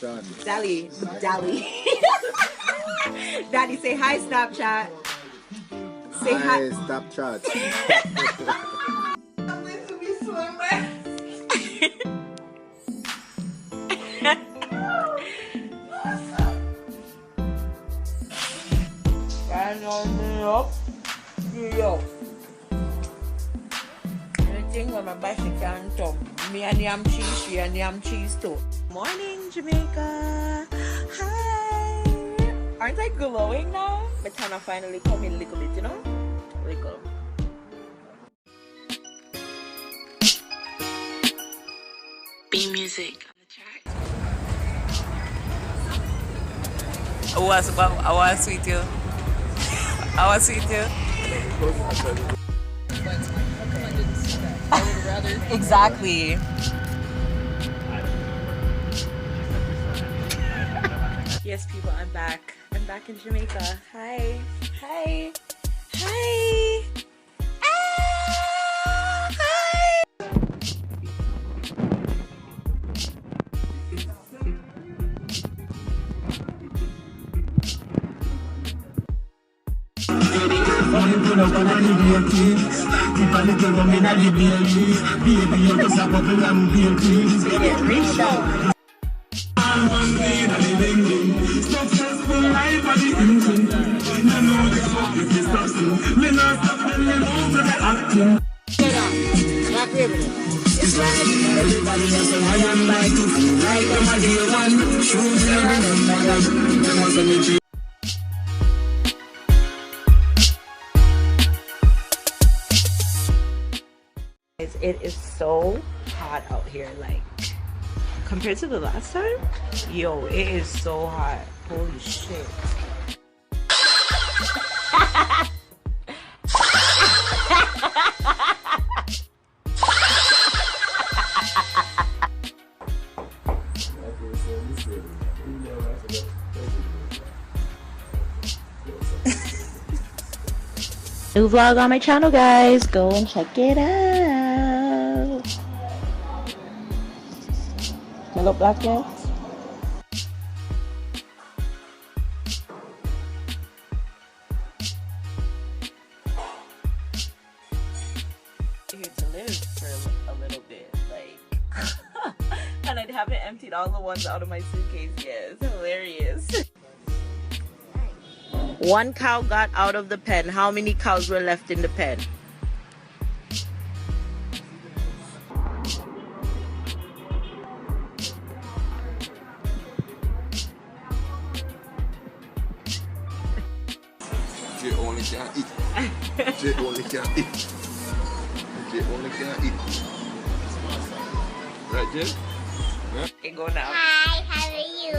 Dally. Daddy, say hi, Snapchat. Say hi. Snapchat. I'm going to be swimmer. Anything when my bicycle can come. Me and yam cheese, she and yam cheese too. Morning, Jamaica. Hi. Aren't I glowing now? My tan finally come in a little bit, you know? Little. B music. I was sweet you. I was sweet you. Exactly. Yes, people, I'm back. I'm back in Jamaica. Hi. Hi. Hi. Ah, hi. Get rich though. It is so hot out here, like compared to the last time. Yo, it is so hot. Holy shit. New vlog on my channel, guys. Go and check it out. My little black guys. Here to live for a little bit, like, and I haven't emptied all the ones out of my suitcase yet. It's hilarious. One cow got out of the pen. How many cows were left in the pen? She only can eat. She only can eat. She only can eat. Right, Jen? Yeah. Okay, go now. Hi, how are you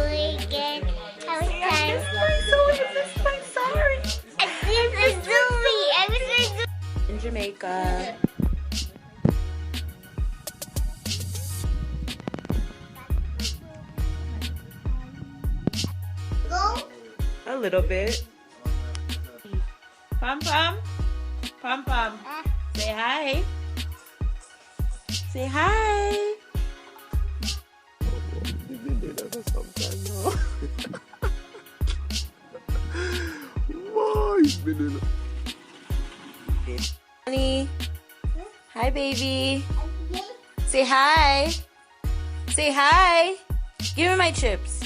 again? How was time? Sorry. This is Zoomie. I was in In Jamaica. Go. A little bit. Pam Pam. Pam Pam. Say hi. Say hi. Honey. Hi, baby. Say hi. Say hi. Give me my chips.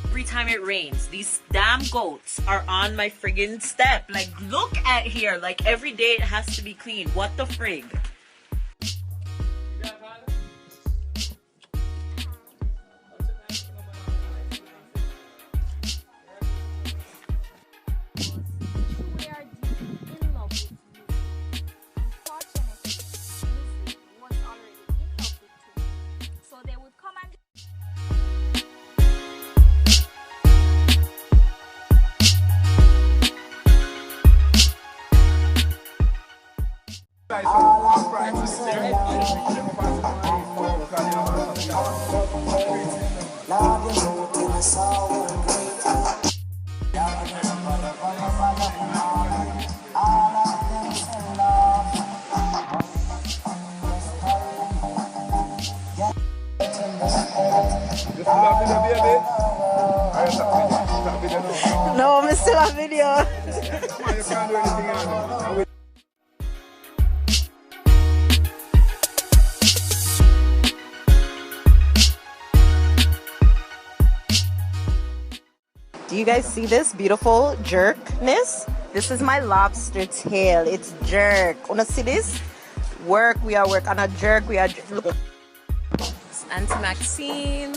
Every time it rains, these damn goats are on my friggin' step. Like, look at here. Like, every day it has to be clean. What the frig? No, I'm still on video. Do you guys see this beautiful jerkness? This is my lobster tail. It's jerk. Wanna see this? Work, we are work on a jerk. We are look. Auntie Maxine,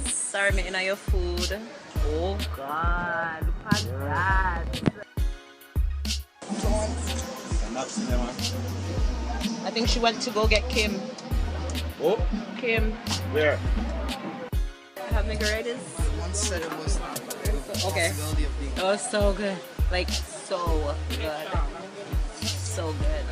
sorry, me in your food. Oh God, look at that. I think she went to go get Kim. Oh, Kim. where? Have margaritas? One said it was Okay. It was so good. Like, so good. So good.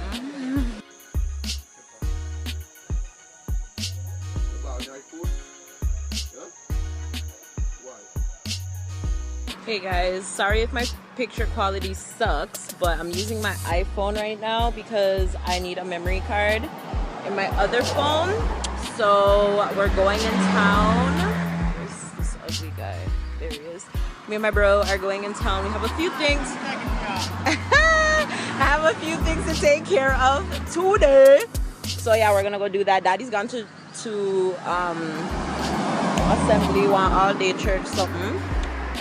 Hey guys, sorry if my picture quality sucks, but I'm using my iPhone right now because I need a memory card in my other phone. So we're going in town. Where's this ugly guy? There he is. Me and my bro are going in town. We have a few things. I have a few things to take care of today. So yeah, we're gonna go do that. Daddy's gone to assembly, one all-day church something,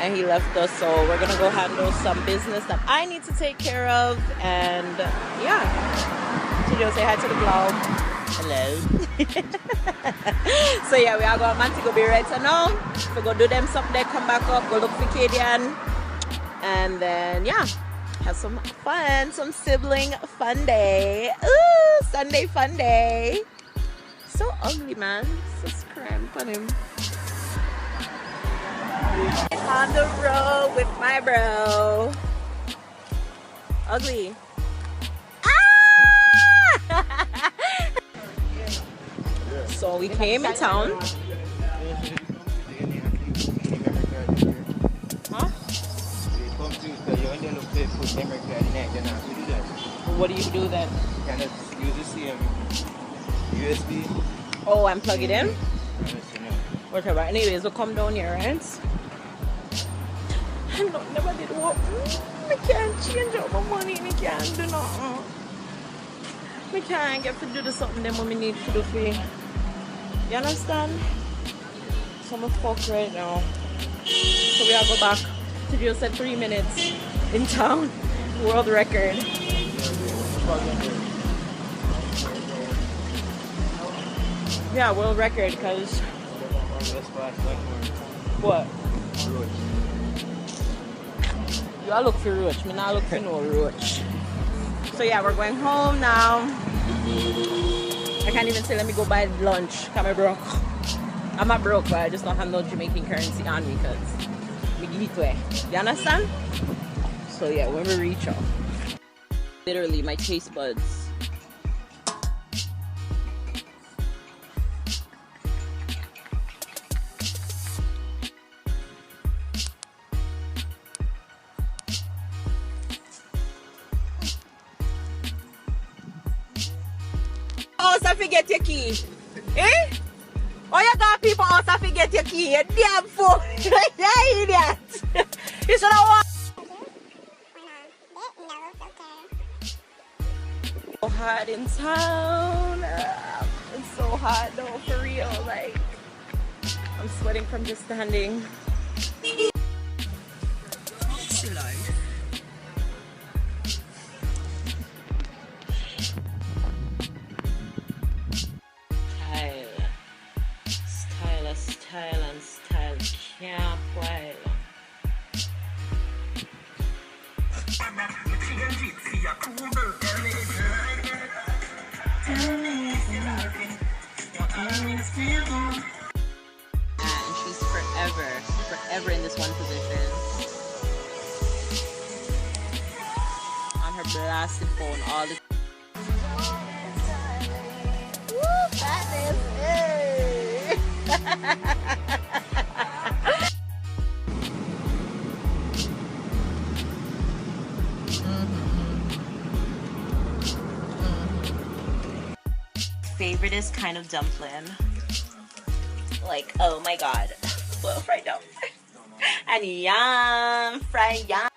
and he left us. So we're gonna go handle some business that I need to take care of. And yeah, Studio, say hi to the vlog. Hello. So yeah, we are going man to go be ready now. We go do them something, they come back up, go look for Cadian, and then yeah, have some fun, some sibling fun day. Ooh, Sunday fun day. So ugly, man. So cramp on him. On the road with my bro. Ugly. Ah! So we came in town. Huh? What do you do then? Kind of use the same USB. Oh, and plug it in? Whatever. Anyways, we'll come down here, right? I don't never did what. I can't change out my money. I can't do nothing. I can't get to do the something that we need to do for you. You understand? So I'm fuck right now. So we all go back to just said 3 minutes in town. World record. Yeah, world record because what? You all look for roach. Me not look for no roach. So yeah, we're going home now. I can't even say let me go buy lunch because I'm broke. I'm not broke, but I just don't have no Jamaican currency on me because we give it away. You understand? So yeah, when we reach out, literally my taste buds. Also forget your key. Eh? Oh, you got people also forget your key. You damn fool. You idiot. You should have walked. So hot in town. It's so hot though, for real. Like, I'm sweating from just standing. Style and style can't while. And she's forever in this one position. On her blasted phone all the time. Favoriteest kind of dumpling. Like, oh my god. Well, fried dough. And yam, fried yam.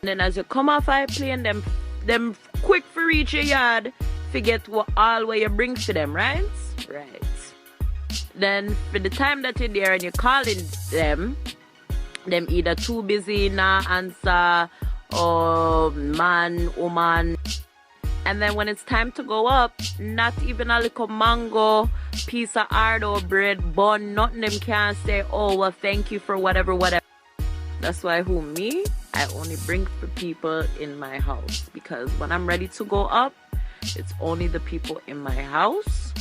And then as you come off plane, them quick for reach your yard, forget what all where you bring to them, right? Right. Then for the time that you're there and you're calling them either too busy, nah answer, or man, woman. And then when it's time to go up, not even a little mango, piece of hard or bread, bun, nothing them can say, oh, well, thank you for whatever. That's why I only bring for people in my house. Because when I'm ready to go up, it's only the people in my house.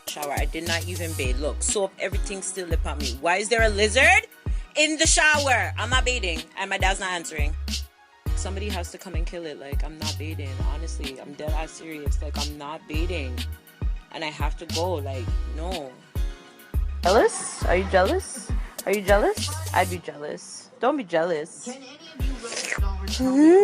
Shower. I did not even bathe. Look, soap, everything's still lip on me. Why is there a lizard in the shower? I'm not bathing and my dad's not answering. Somebody has to come and kill it. Like, I'm not bathing. Honestly, I'm dead ass serious. Like, I'm not bathing and I have to go. Like, no. Jealous? Are you jealous? Are you jealous? I'd be jealous. Don't be jealous. Can any of you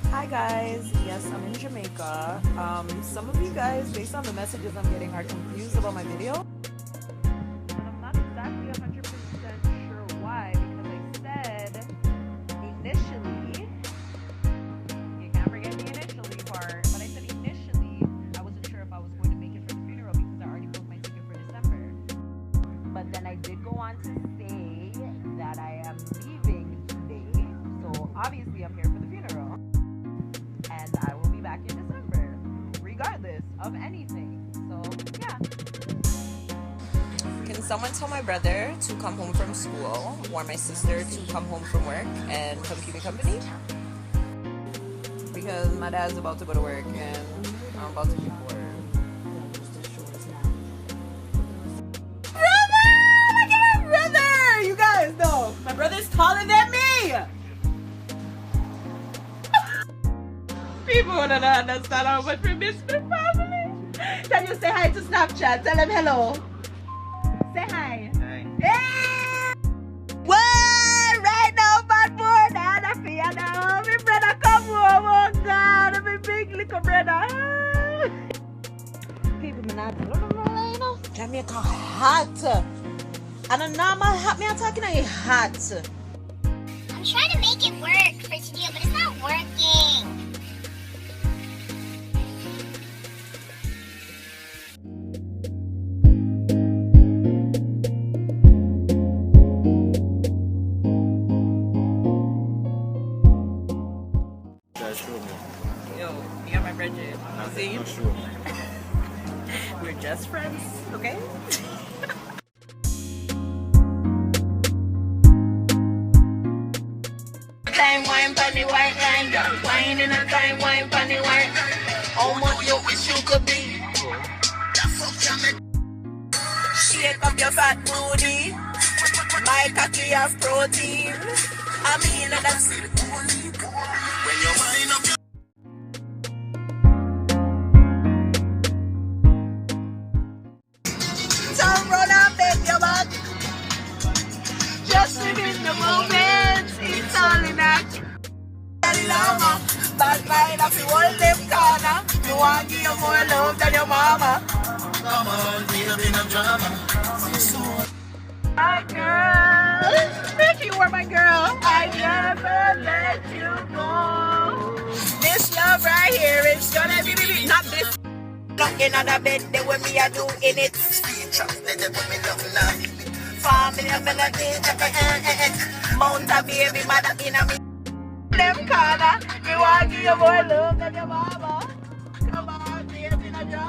Hi guys, yes, I'm in Jamaica. Some of you guys, based on the messages I'm getting, are confused about my video. And I'm not exactly 100% sure why, because I said initially, you can't forget the initially part, but I said initially I wasn't sure if I was going to make it for the funeral because I already booked my ticket for December. But then I did go on to say that I am leaving today, so obviously I'm here for the funeral. And I will be back in December, regardless of anything. So, yeah. Can someone tell my brother to come home from school, or my sister to come home from work and come keep me company? Because my dad's about to go to work and I'm about to be bored. Brother! Look at my brother! You guys know, my brother's taller than me! People don't understand how much we miss my family. Can you say hi to Snapchat? Tell them hello. Say hi. Hi. Yeah! Well, right now, bad boy, Dad, I feel now. My brother come home, oh God, my big little brother. People, me not you know. Jamaica hot. And a normal hot, me I'm talking about hot. I'm trying to make it work for today, but it's not working. Yo, me and my Bridget. See? We're just friends, okay? Time wine funny white line, wine in a time wine funny white. How much you wish you could be? Shake up your fat booty. My cocky has protein. I mean that's when you wind up your turn round and bend your back. Just live in the moment. It's all in that. Bad mind of the whole left corner. You want to give you more love than your mama. Come on, baby, no drama. My girl, if you were my girl, I'd never let you go. This love right here, it's gonna be not this. Nothing on the bed, the way me I do in it. Let them put me love now. Family of melody, Mount a baby mother in a me. Them corner, me want to give you more love than your mama. Come on, baby, no drama.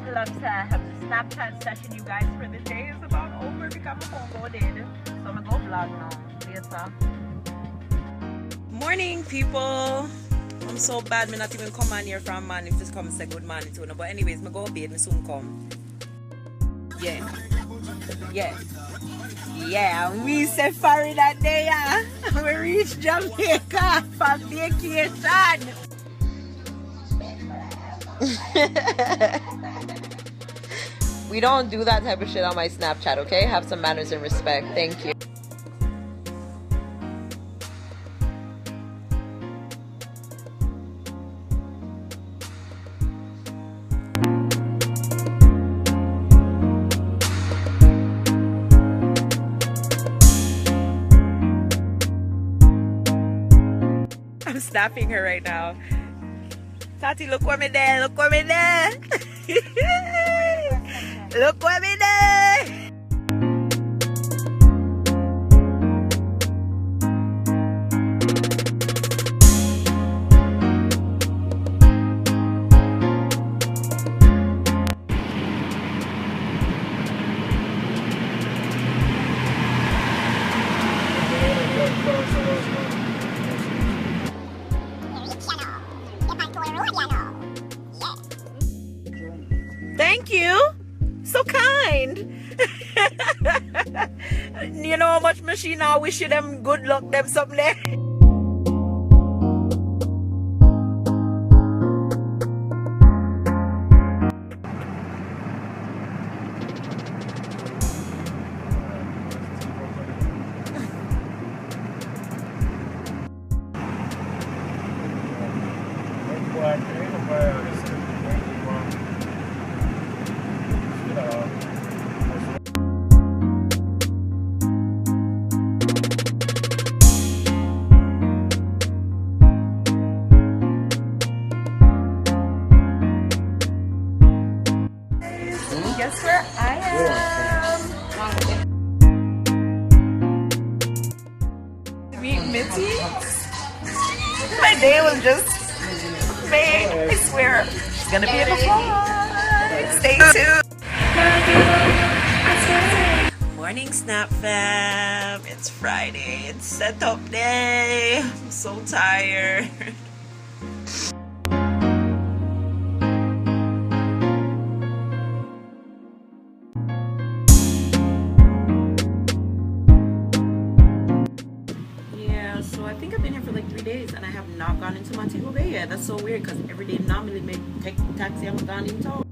vlog so I have the Snapchat session you guys for the day is about over because my phone go dead. So I'm gonna go vlog now. Later. Morning people. I'm so bad me not even come on here from man if just come and say good morning to you. But anyways, me go bed, me soon come. Yeah. Yeah. Yeah, we say sorry that day, yeah. We reach Jamaica for vacation. We don't do that type of shit on my Snapchat, okay? Have some manners and respect. Thank you. I'm snapping her right now. Tati, look what me there, look what me there. Look what me there. Thank you. So kind. You know how much machine I wish you them good luck them something there. Guess where I am? To meet Mitzi. My day was just made. I swear. It's gonna be a fun. Stay tuned. Morning Snap fam. It's Friday. It's setup day. I'm so tired. So I think I've been here for like 3 days and I have not gone into Montego Bay yet. That's so weird because every day normally take taxi, I'm gone in town.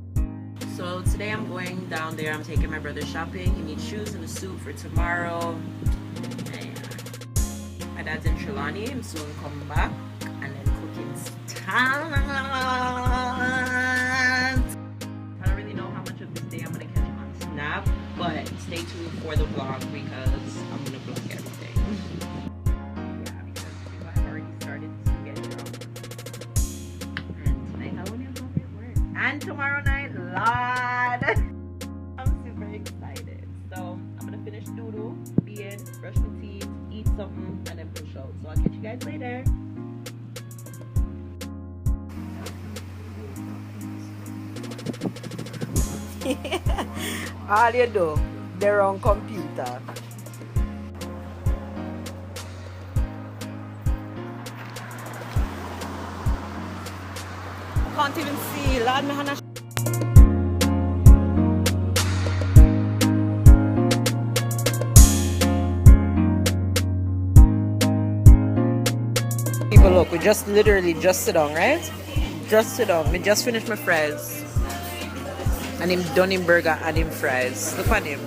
So today I'm going down there. I'm taking my brother shopping. He needs shoes and a suit for tomorrow. And my dad's in Trelawney. I'm soon coming back and then cooking's time. I don't really know how much of this day I'm gonna catch on Snap, but stay tuned for the vlog because I'm gonna vlog everything. And tomorrow night, Lord. I'm super excited. So I'm gonna finish doodle, be in, brush my teeth, eat something, and then push out. So I'll catch you guys later. All you do, they're on computer. Can't even see. Lord, me hana. People, look, we just literally just sit down, right? Just sit down. We just finished my fries. And him done him burger and him fries. Look at him.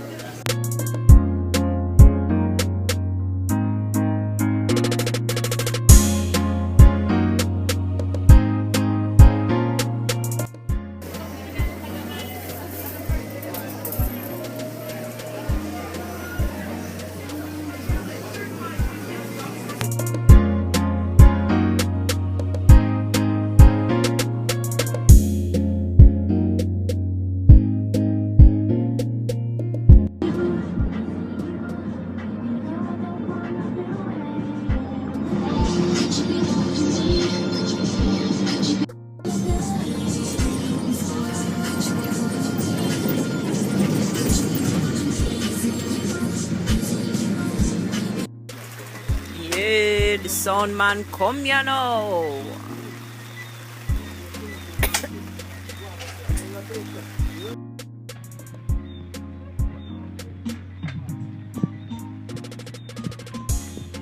sound man come here now.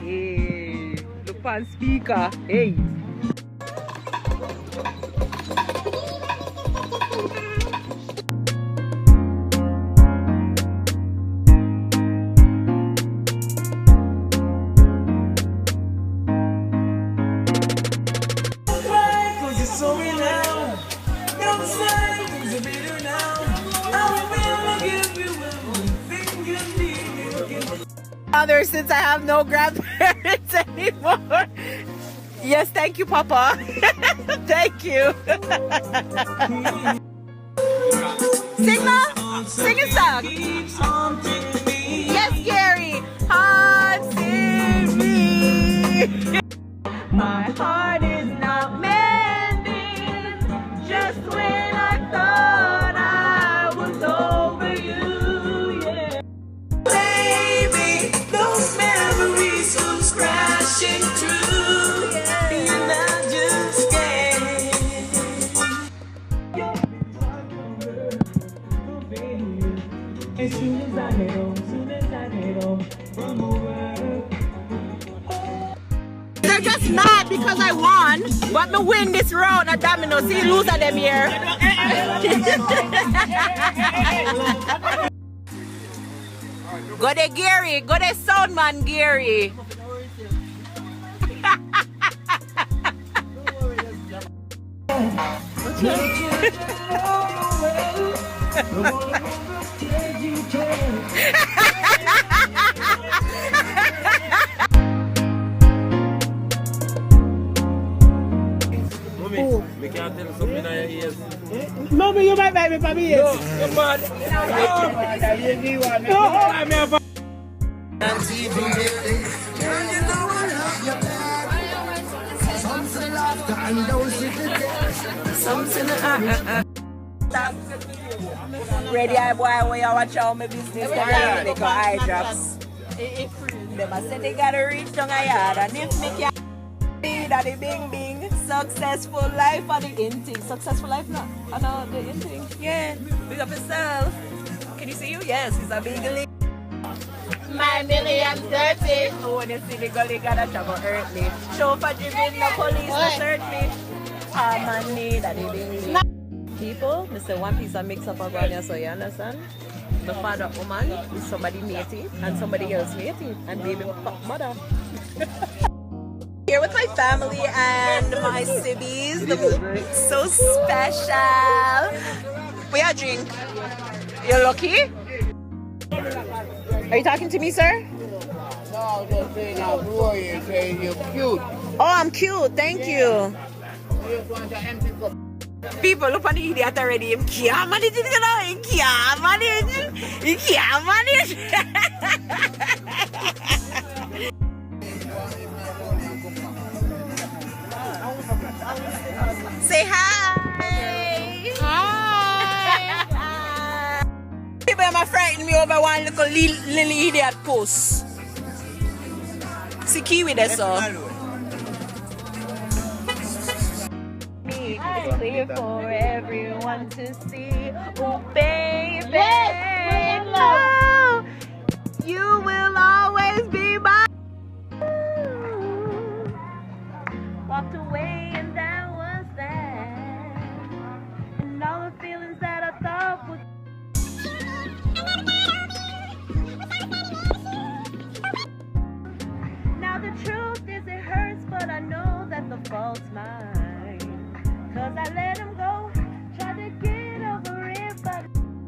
Hey, look on speaker. Hey. Father, since I have no grandparents anymore. Yes, thank you, Papa. Thank you. Sing now. Sing a song. Yes, Gary. Haunting me. My heart is not mending. Just when I thought I was over you, yeah. Baby, those memories come crashing through, and I just can't. As soon as I head home, from work. They're just mad because I won, but me win this round at Domino. See, loser them here. Go there, Gary. Go there, sound man, Gary. We can't tell something in your ears. Mommy, you might make me for me. No, you're mad. No, I'm here for. Ready, boy, where you watch out my business, they got eye drops. Them I said they gotta reach down a yard, and if me can see that the bing bing, successful life for the inting. Successful life, no? I know the inting. Yeah, big up yourself. Can you see you? Yes, it's a big league. My millions dirty. Oh, when you see the gully, gotta travel hurt me. Chauffeur driven, the police to search me. Man need that the bing bing. People, me say one piece of mix up around here, so you understand? My father woman is somebody native and somebody else native and baby mother. Here with my family and my sibbies. So special. We are drink. You're lucky? Are you talking to me, sir? No, I'm just saying how boy you saying you're cute. Oh, I'm cute. Thank you. You just want to empty cup. People look at the idiot already. He can't manage it, you know. He can't manage. He can't manage. Say hi. Hi. People are frightening me over one little idiot post. See Kiwi there, so. It's clear for everyone to see. Oh, baby, no, you will always be mine. Walked away and that was that. And all the feelings that I thought would. Now the truth is it hurts, but I know that the fault's mine. Cause I let him go, tried to get over it, but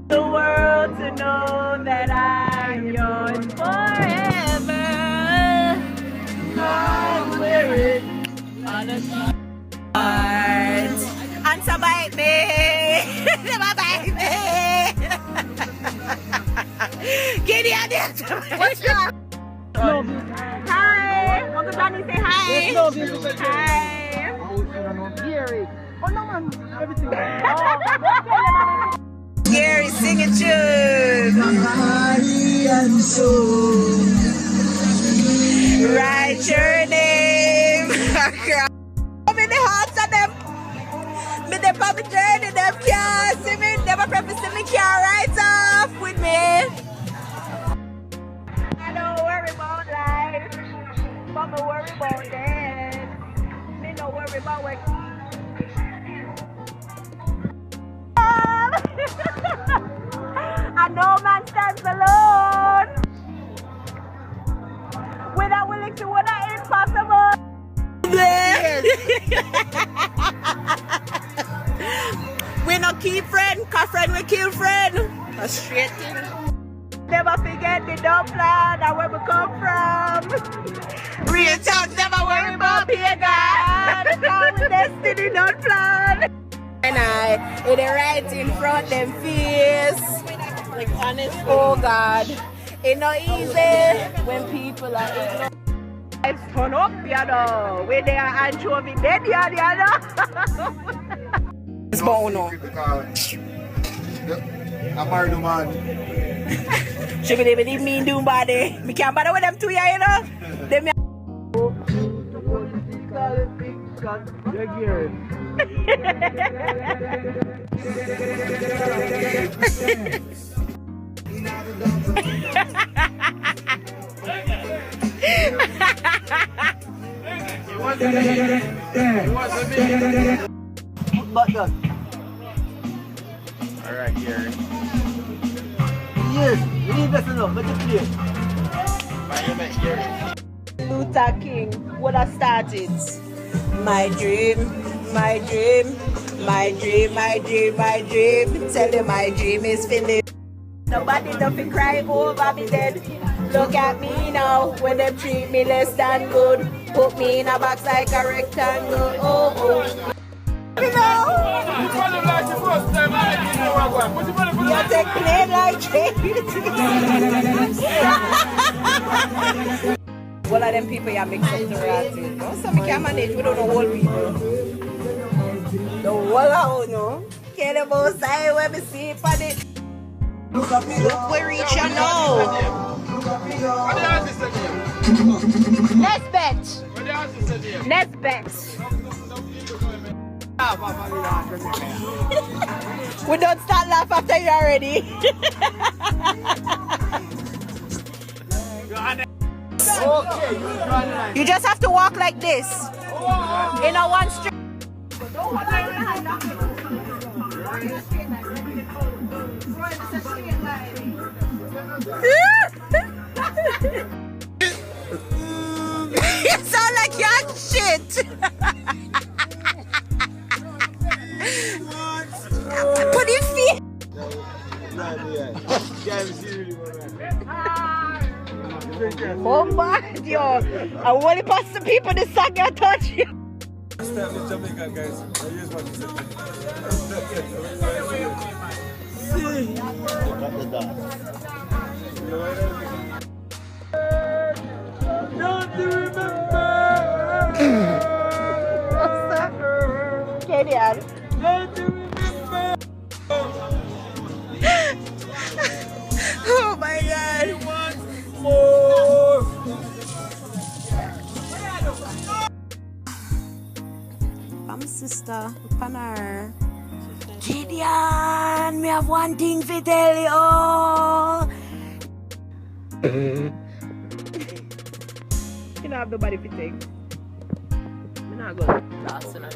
the world to know that I'm yours forever. I wear it on a heart. Answer bite me, never bite me. Get the idea. What's up? Hi, Uncle Johnny, say hi. Hi. Oh no man, everything. Gary, sing a tune. Body and soul. Write your name. up on my journey, them can't see me. Never preface to me, can't write off with me. I don't worry about life, but me worry about death. Me no worry about what. And no man stands alone. We're not willing to what are impossible. We no keep friend, cause friend we kill friend. That's straight thing. Never forget the dumb plan and where we come from. Real talk, never worry about pagan. Cause we destiny not plan. And it right in front them face. Like honest. Oh God. It's not easy when people are ignorant. It's turn up, you know. When they are anchovy dead, you know. It's bono. I'm married to man. She believe mean doing body. Me can't bother with them two, you know. Them Alright, here. Yes, we need that enough. Let it play. Luther King would have started. My dream, my dream, my dream, my dream, my dream. Tell them my dream is finished. Nobody doesn't cry over me dead. Look at me now when they treat me less than good. Put me in a box like a rectangle. Oh, oh. You know? You take plane like One of them people you mix up the rat with. Don't say me can't manage, we don't know old people. The whole of no. Can't the most side where we see it on it. Look where reach you now. Let's bet. Let's bet. We don't start laugh after you already. You just have to walk like this. In a one straight. You sound like your shit. Put your feet. Oh my, yo. I want to pass the people the song I touch you. Stand in Jamaica, guys. Here's what he Don't you remember? Kenyan. Don't you remember? Oh my God. More. I'm sister, Panar. Gideon, me have one thing to tell you. You don't have nobody to take. I'm not going to last in a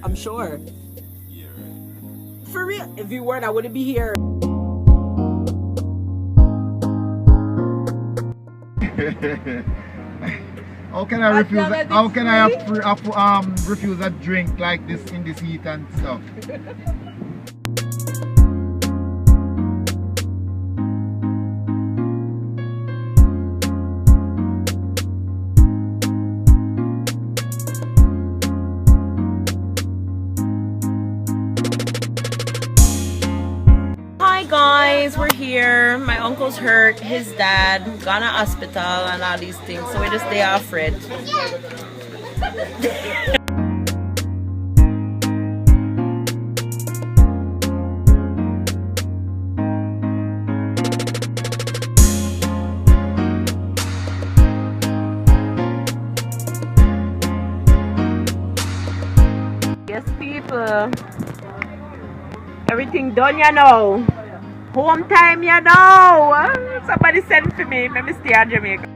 I'm sure. Yeah, right. For real. If you weren't, I wouldn't be here. How can I refuse? How can I refuse a drink like this in this heat and stuff? Hi guys. days we're here. My uncle's hurt, his dad gone to hospital and all these things. So we just stay off it. Yes, people. Everything done, you know. Home time, you know. Somebody send for me. Let me stay in Jamaica.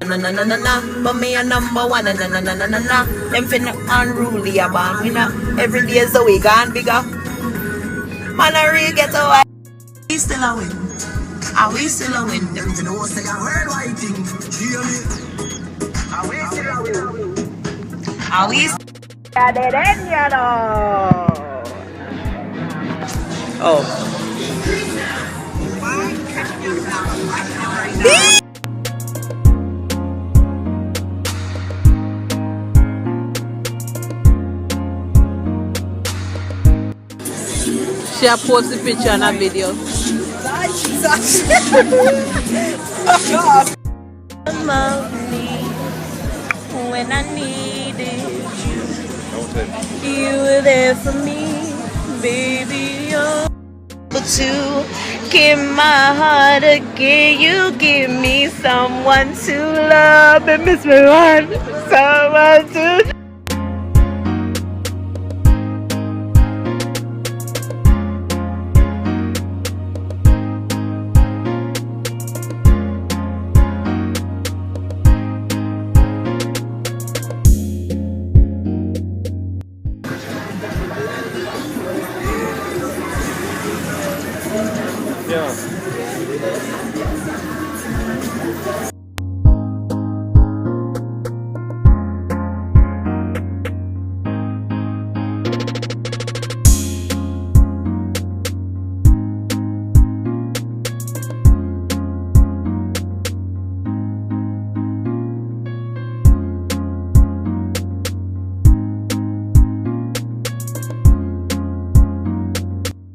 Na na na na na, but me a number one. Na na na na na na na. Them finna unruly about me now. Every day is the way gone bigger. Man, I really get away. We still a win. Are we still a win? Them to know say a word white thing. Are we still a win? Are we still a win? You know. Oh. She a post the picture and a video. Love me when I needed you. You were there for me, baby. Oh. To give my heart again, you give me someone to love and miss me one, someone to.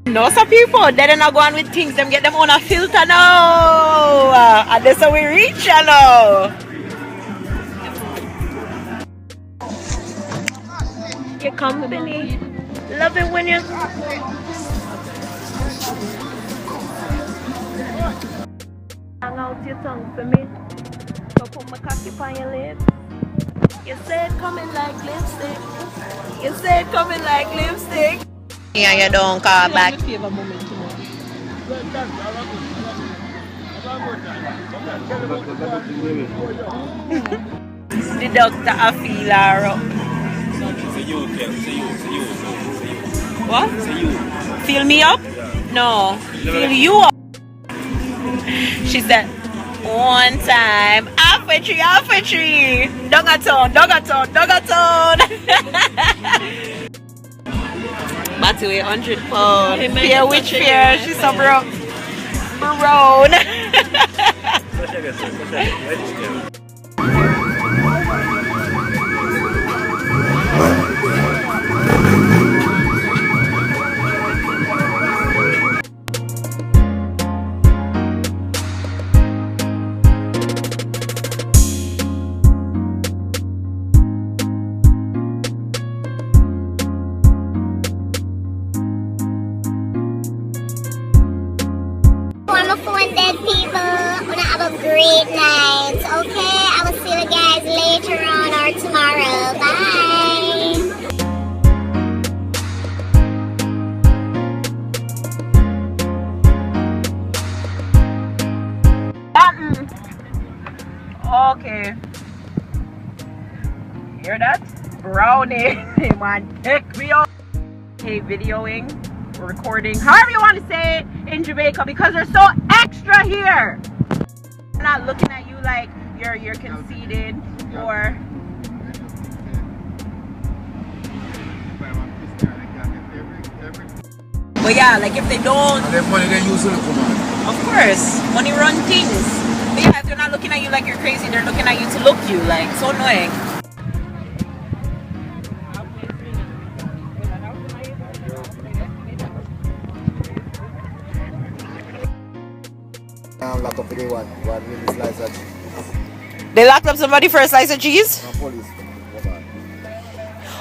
No, some people, they're not going with things, them get them on a filter now. And that's how we reach, you know. Your company, love it when you hang out your tongue for me. So put my cocky on your lips. You said coming like lipstick. You said coming like lipstick. Yeah, you don't call back. The doctor I feel her up. What? Feel me up? No. Feel you up. She said, one time. Half a tree. Dogaton. Matty weigh 100 pounds. Fear which fear? She's so brown. Wonderful and dead people. Wanna have a great night. Okay, I will see you guys later on or tomorrow. Bye. Hear that? Brownie. They want to pick me up. Okay, videoing, recording, however you want to say it in Jamaica because they're so extra here. I'm not looking at you like you're conceited or. But yeah, like if they don't. And then money they use to look for money. Of course, money run things. But yeah, if they're not looking at you like you're crazy, they're looking at you to look you. Like, so annoying. Lock up the one with the slice of cheese. They locked up somebody for a slice of cheese? No police.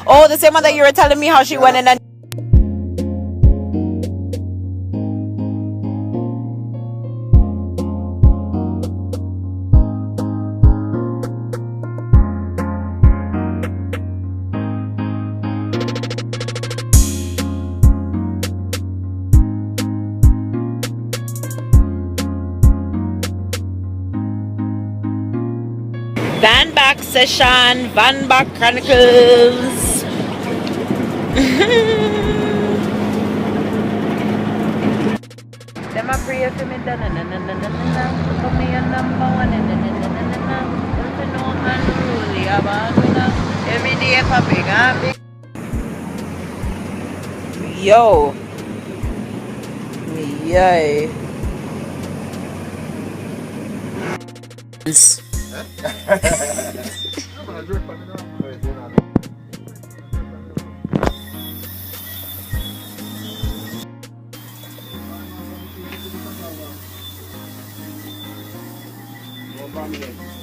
Oh, the same one that you were telling me how she went in and. Van Back Session, Van Back Chronicles. Them a pray for me, na na na na na na. For me a number one, na na na na na na. Don't you know man really about me now? Every day for big and big. Yo. Yay. Don't